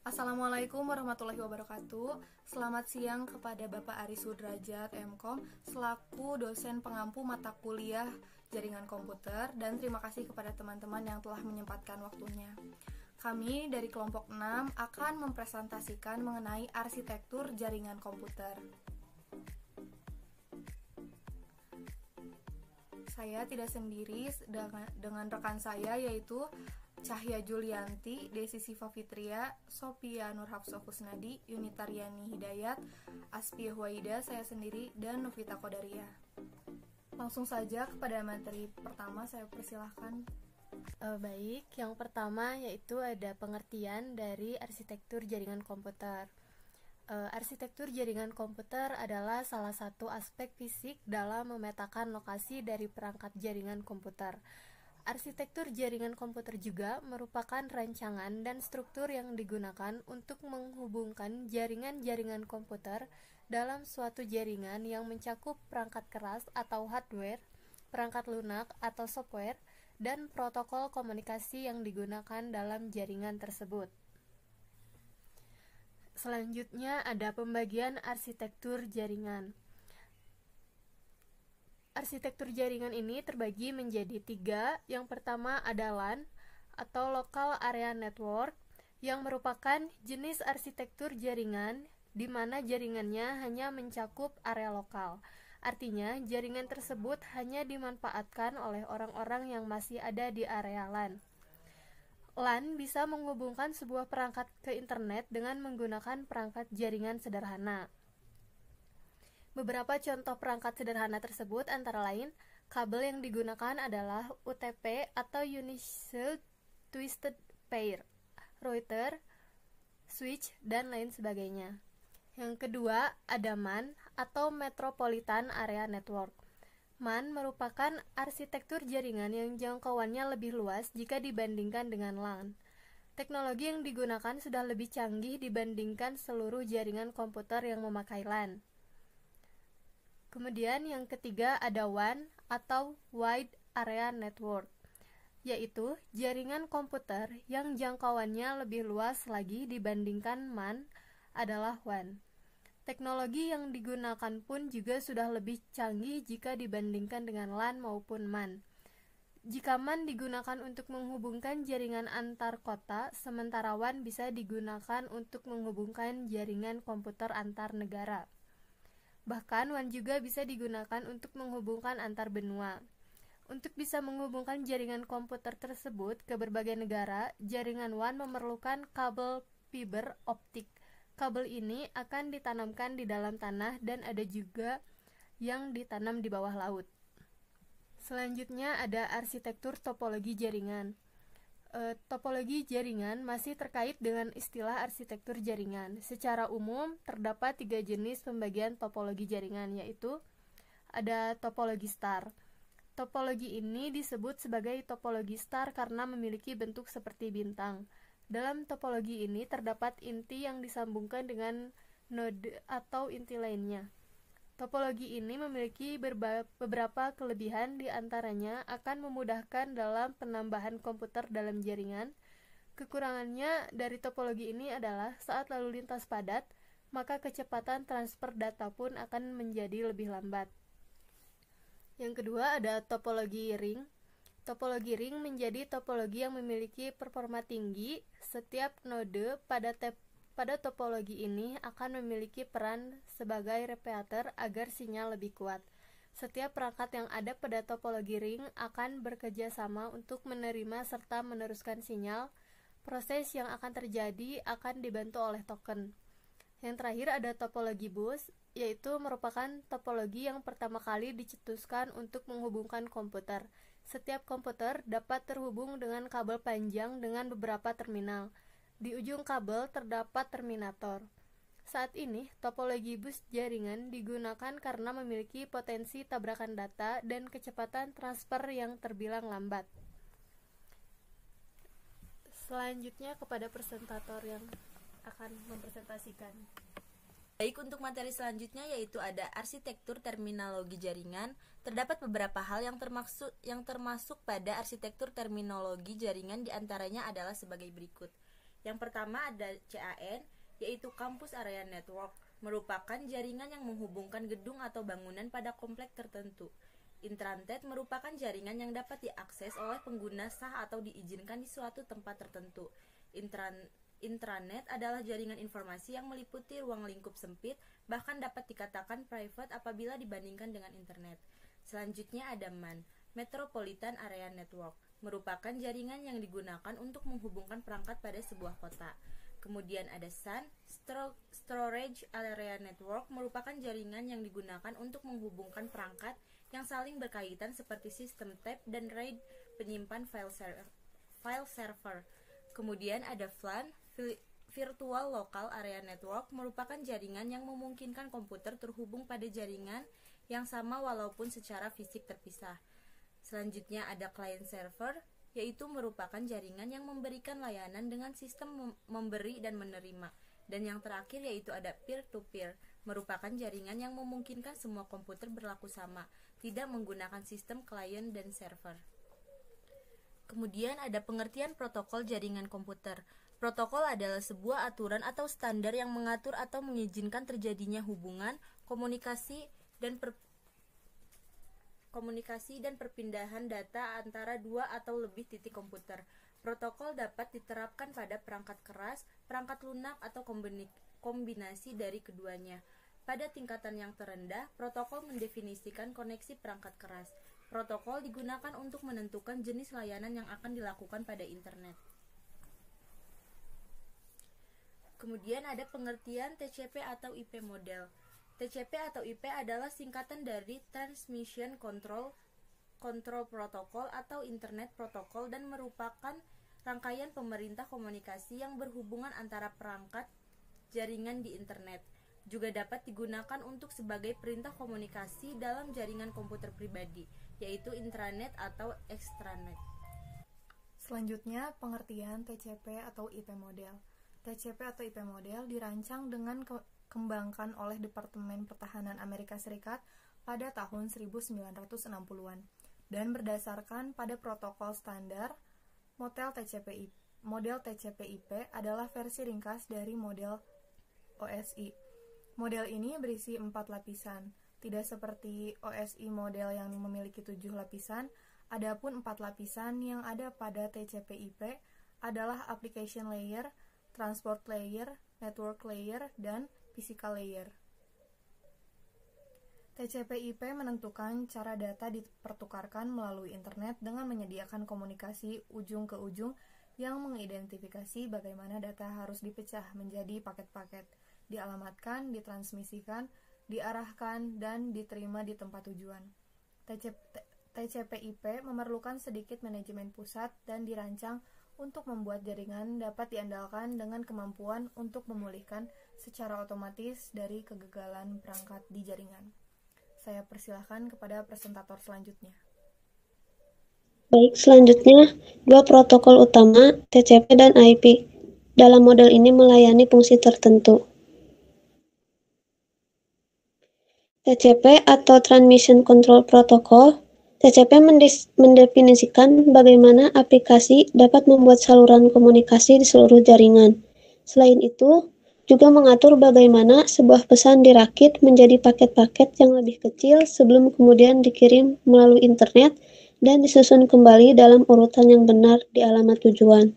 Assalamualaikum warahmatullahi wabarakatuh. Selamat siang kepada Bapak Aris Sudrajat MKom selaku dosen pengampu mata kuliah jaringan komputer, dan terima kasih kepada teman-teman yang telah menyempatkan waktunya. Kami dari kelompok 6 akan mempresentasikan mengenai arsitektur jaringan komputer. Saya tidak sendiri dengan rekan saya, yaitu Cahya Julianti, Desi Siva Fitria, Sophia Nurhafsah Kusnadi, Yunitaryani Hidayat, Aspia Huwaida, saya sendiri, dan Novita Kodaria. Langsung saja kepada materi pertama, saya persilahkan. Baik, yang pertama yaitu ada pengertian dari arsitektur jaringan komputer. Arsitektur jaringan komputer adalah salah satu aspek fisik dalam memetakan lokasi dari perangkat jaringan komputer. Arsitektur jaringan komputer juga merupakan rancangan dan struktur yang digunakan untuk menghubungkan jaringan-jaringan komputer dalam suatu jaringan yang mencakup perangkat keras atau hardware, perangkat lunak atau software, dan protokol komunikasi yang digunakan dalam jaringan tersebut. Selanjutnya ada pembagian arsitektur jaringan. Arsitektur jaringan ini terbagi menjadi 3. Yang pertama ada LAN atau Local Area Network, yang merupakan jenis arsitektur jaringan di mana jaringannya hanya mencakup area lokal. Artinya, jaringan tersebut hanya dimanfaatkan oleh orang-orang yang masih ada di area LAN. LAN bisa menghubungkan sebuah perangkat ke internet dengan menggunakan perangkat jaringan sederhana. Beberapa contoh perangkat sederhana tersebut antara lain, kabel yang digunakan adalah UTP atau Universal Twisted Pair, router, switch, dan lain sebagainya. Yang kedua, ada MAN atau Metropolitan Area Network. MAN merupakan arsitektur jaringan yang jangkauannya lebih luas jika dibandingkan dengan LAN. Teknologi yang digunakan sudah lebih canggih dibandingkan seluruh jaringan komputer yang memakai LAN. Kemudian yang ketiga ada WAN atau Wide Area Network, yaitu jaringan komputer yang jangkauannya lebih luas lagi dibandingkan MAN adalah WAN. Teknologi yang digunakan pun juga sudah lebih canggih jika dibandingkan dengan LAN maupun MAN. Jika MAN digunakan untuk menghubungkan jaringan antar kota, sementara WAN bisa digunakan untuk menghubungkan jaringan komputer antar negara. Bahkan WAN juga bisa digunakan untuk menghubungkan antar benua. Untuk bisa menghubungkan jaringan komputer tersebut ke berbagai negara, jaringan WAN memerlukan kabel fiber optik. Kabel ini akan ditanamkan di dalam tanah dan ada juga yang ditanam di bawah laut. Selanjutnya ada arsitektur topologi jaringan. Topologi jaringan masih terkait dengan istilah arsitektur jaringan. Secara umum, terdapat 3 jenis pembagian topologi jaringan, yaitu ada topologi star. Topologi ini disebut sebagai topologi star karena memiliki bentuk seperti bintang. Dalam topologi ini terdapat inti yang disambungkan dengan node atau inti lainnya. Topologi ini memiliki beberapa kelebihan, di antaranya akan memudahkan dalam penambahan komputer dalam jaringan. Kekurangannya dari topologi ini adalah saat lalu lintas padat, maka kecepatan transfer data pun akan menjadi lebih lambat. Yang kedua ada topologi ring. Topologi ring menjadi topologi yang memiliki performa tinggi. Setiap node pada topologi ini akan memiliki peran sebagai repeater agar sinyal lebih kuat. Setiap perangkat yang ada pada topologi ring akan bekerja sama untuk menerima serta meneruskan sinyal. Proses yang akan terjadi akan dibantu oleh token. Yang terakhir ada topologi bus, yaitu merupakan topologi yang pertama kali dicetuskan untuk menghubungkan komputer. Setiap komputer dapat terhubung dengan kabel panjang dengan beberapa terminal. Di ujung kabel terdapat terminator. Saat ini, topologi bus jaringan digunakan karena memiliki potensi tabrakan data dan kecepatan transfer yang terbilang lambat. Selanjutnya kepada presentator yang akan mempresentasikan. Baik, untuk materi selanjutnya yaitu ada arsitektur terminologi jaringan. Terdapat beberapa hal yang termasuk pada arsitektur terminologi jaringan, diantaranya adalah sebagai berikut. Yang pertama ada CAN, yaitu Campus Area Network, merupakan jaringan yang menghubungkan gedung atau bangunan pada komplek tertentu. Intranet merupakan jaringan yang dapat diakses oleh pengguna sah atau diizinkan di suatu tempat tertentu. Intranet adalah jaringan informasi yang meliputi ruang lingkup sempit, bahkan dapat dikatakan private apabila dibandingkan dengan internet. Selanjutnya ada MAN, Metropolitan Area Network, merupakan jaringan yang digunakan untuk menghubungkan perangkat pada sebuah kota. Kemudian ada SAN, Storage Area Network, merupakan jaringan yang digunakan untuk menghubungkan perangkat yang saling berkaitan seperti sistem tab dan RAID penyimpan file server. Kemudian ada VLAN, Virtual Local Area Network, merupakan jaringan yang memungkinkan komputer terhubung pada jaringan yang sama walaupun secara fisik terpisah. Selanjutnya ada client server, yaitu merupakan jaringan yang memberikan layanan dengan sistem memberi dan menerima. Dan yang terakhir yaitu ada peer-to-peer, merupakan jaringan yang memungkinkan semua komputer berlaku sama, tidak menggunakan sistem client dan server. Kemudian ada pengertian protokol jaringan komputer. Protokol adalah sebuah aturan atau standar yang mengatur atau mengizinkan terjadinya hubungan, komunikasi dan perpindahan data antara dua atau lebih titik komputer. Protokol dapat diterapkan pada perangkat keras, perangkat lunak, atau kombinasi dari keduanya. Pada tingkatan yang terendah, protokol mendefinisikan koneksi perangkat keras. Protokol digunakan untuk menentukan jenis layanan yang akan dilakukan pada internet. Kemudian ada pengertian TCP atau IP model. TCP atau IP adalah singkatan dari Transmission Control Protocol atau Internet Protocol dan merupakan rangkaian pemerintah komunikasi yang berhubungan antara perangkat jaringan di internet. Juga dapat digunakan untuk sebagai perintah komunikasi dalam jaringan komputer pribadi, yaitu intranet atau extranet. Selanjutnya, pengertian TCP atau IP model. TCP atau IP model dirancang dengan dikembangkan oleh Departemen Pertahanan Amerika Serikat pada tahun 1960-an dan berdasarkan pada protokol standar. Model TCP/IP adalah versi ringkas dari model OSI. Model ini berisi 4 lapisan, tidak seperti OSI model yang memiliki 7 lapisan. Adapun 4 lapisan yang ada pada TCP/IP adalah application layer, transport layer, network layer, dan physical layer. TCP/IP menentukan cara data dipertukarkan melalui internet dengan menyediakan komunikasi ujung ke ujung yang mengidentifikasi bagaimana data harus dipecah menjadi paket-paket, dialamatkan, ditransmisikan, diarahkan, dan diterima di tempat tujuan. TCP/IP memerlukan sedikit manajemen pusat dan dirancang untuk membuat jaringan dapat diandalkan dengan kemampuan untuk memulihkan secara otomatis dari kegagalan perangkat di jaringan. Saya persilahkan kepada presentator selanjutnya. Baik, selanjutnya dua protokol utama, TCP dan IP. Dalam model ini melayani fungsi tertentu. TCP atau Transmission Control Protocol. TCP mendefinisikan bagaimana aplikasi dapat membuat saluran komunikasi di seluruh jaringan. Selain itu, juga mengatur bagaimana sebuah pesan dirakit menjadi paket-paket yang lebih kecil sebelum kemudian dikirim melalui internet dan disusun kembali dalam urutan yang benar di alamat tujuan.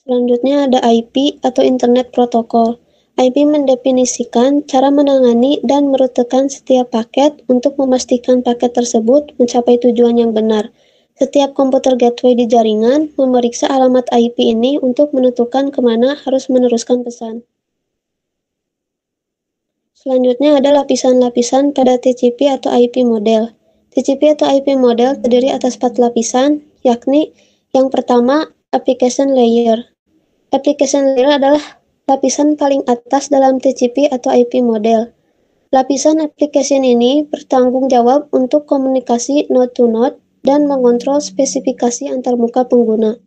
Selanjutnya ada IP atau Internet Protocol. IP mendefinisikan cara menangani dan merutekan setiap paket untuk memastikan paket tersebut mencapai tujuan yang benar. Setiap komputer gateway di jaringan memeriksa alamat IP ini untuk menentukan kemana harus meneruskan pesan. Selanjutnya ada lapisan-lapisan pada TCP atau IP model. TCP atau IP model terdiri atas 4 lapisan, yakni yang pertama, application layer. Application layer adalah lapisan paling atas dalam TCP atau IP model. Lapisan application ini bertanggung jawab untuk komunikasi node to node dan mengontrol spesifikasi antarmuka pengguna.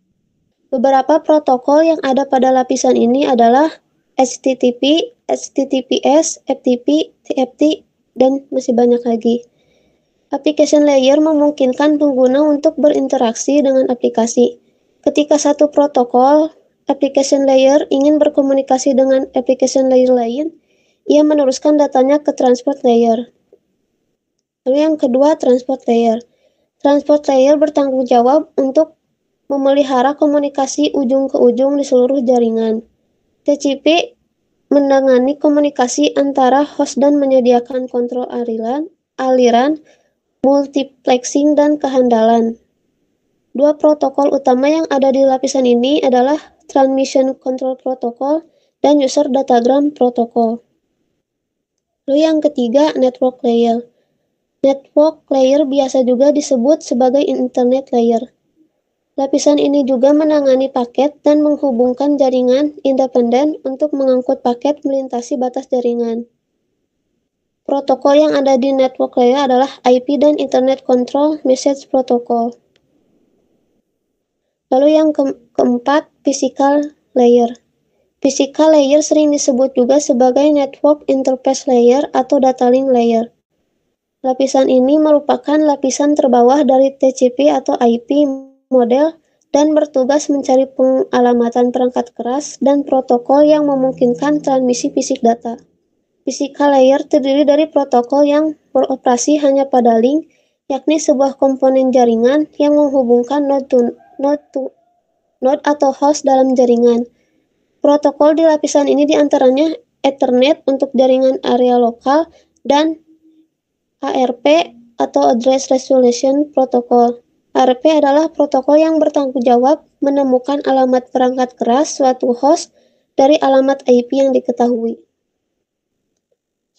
Beberapa protokol yang ada pada lapisan ini adalah HTTP, HTTPS, FTP, TFT, dan masih banyak lagi. Application layer memungkinkan pengguna untuk berinteraksi dengan aplikasi. Ketika satu protokol application layer ingin berkomunikasi dengan application layer lain, ia meneruskan datanya ke transport layer. Lalu yang kedua, transport layer. Transport layer bertanggung jawab untuk memelihara komunikasi ujung ke ujung di seluruh jaringan. TCP menangani komunikasi antara host dan menyediakan kontrol aliran, multiplexing, dan kehandalan. Dua protokol utama yang ada di lapisan ini adalah Transmission Control Protocol dan User Datagram Protocol. Lalu yang ketiga, Network Layer. Network Layer biasa juga disebut sebagai Internet Layer. Lapisan ini juga menangani paket dan menghubungkan jaringan independen untuk mengangkut paket melintasi batas jaringan. Protokol yang ada di network layer adalah IP dan Internet Control Message Protocol. Lalu yang keempat, Physical Layer. Physical Layer sering disebut juga sebagai Network Interface Layer atau Data Link Layer. Lapisan ini merupakan lapisan terbawah dari TCP atau IP model dan bertugas mencari pengalamatan perangkat keras dan protokol yang memungkinkan transmisi fisik data. Physical layer terdiri dari protokol yang beroperasi hanya pada link, yakni sebuah komponen jaringan yang menghubungkan node atau host dalam jaringan. Protokol di lapisan ini diantaranya Ethernet untuk jaringan area lokal dan ARP atau Address Resolution Protocol. ARP adalah protokol yang bertanggung jawab menemukan alamat perangkat keras suatu host dari alamat IP yang diketahui.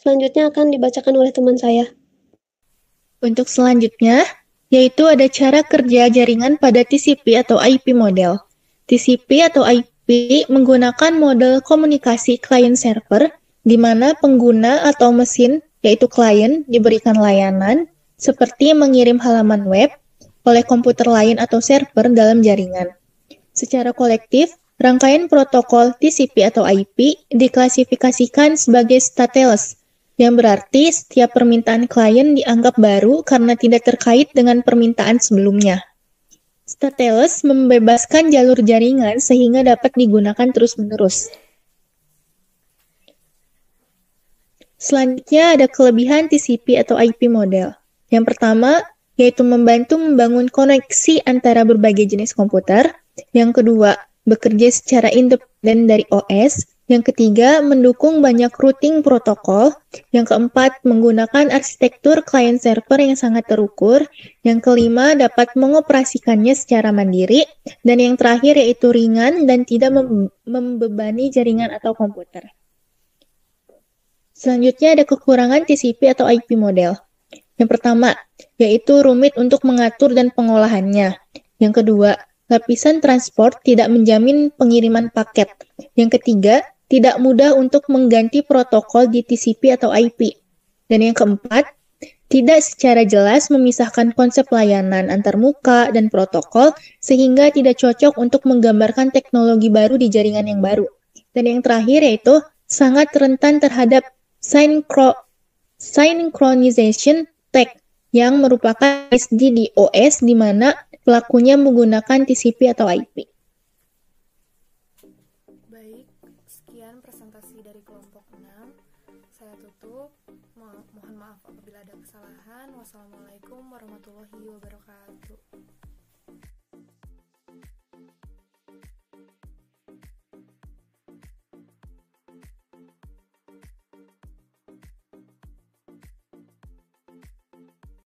Selanjutnya akan dibacakan oleh teman saya. Untuk selanjutnya, yaitu ada cara kerja jaringan pada TCP atau IP model. TCP atau IP menggunakan model komunikasi client-server, di mana pengguna atau mesin, yaitu klien, diberikan layanan, seperti mengirim halaman web, oleh komputer lain atau server dalam jaringan. Secara kolektif, rangkaian protokol TCP atau IP diklasifikasikan sebagai stateless, yang berarti setiap permintaan klien dianggap baru karena tidak terkait dengan permintaan sebelumnya. Stateless membebaskan jalur jaringan sehingga dapat digunakan terus-menerus. Selanjutnya ada kelebihan TCP atau IP model. Yang pertama, yaitu membantu membangun koneksi antara berbagai jenis komputer. Yang kedua, bekerja secara independen dari OS. Yang ketiga, mendukung banyak routing protokol. Yang keempat, menggunakan arsitektur client server yang sangat terukur. Yang kelima, dapat mengoperasikannya secara mandiri. Dan yang terakhir yaitu ringan dan tidak membebani jaringan atau komputer. Selanjutnya ada kekurangan TCP atau IP model. Yang pertama, yaitu rumit untuk mengatur dan pengolahannya. Yang kedua, lapisan transport tidak menjamin pengiriman paket. Yang ketiga, tidak mudah untuk mengganti protokol di TCP atau IP. Dan yang keempat, tidak secara jelas memisahkan konsep layanan antarmuka dan protokol sehingga tidak cocok untuk menggambarkan teknologi baru di jaringan yang baru. Dan yang terakhir yaitu sangat rentan terhadap synchronization tag yang merupakan SD di OS di mana pelakunya menggunakan TCP atau IP. Baik, sekian presentasi dari kelompok 6. Saya tutup. Mohon maaf apabila ada kesalahan. Wassalamualaikum warahmatullahi wabarakatuh.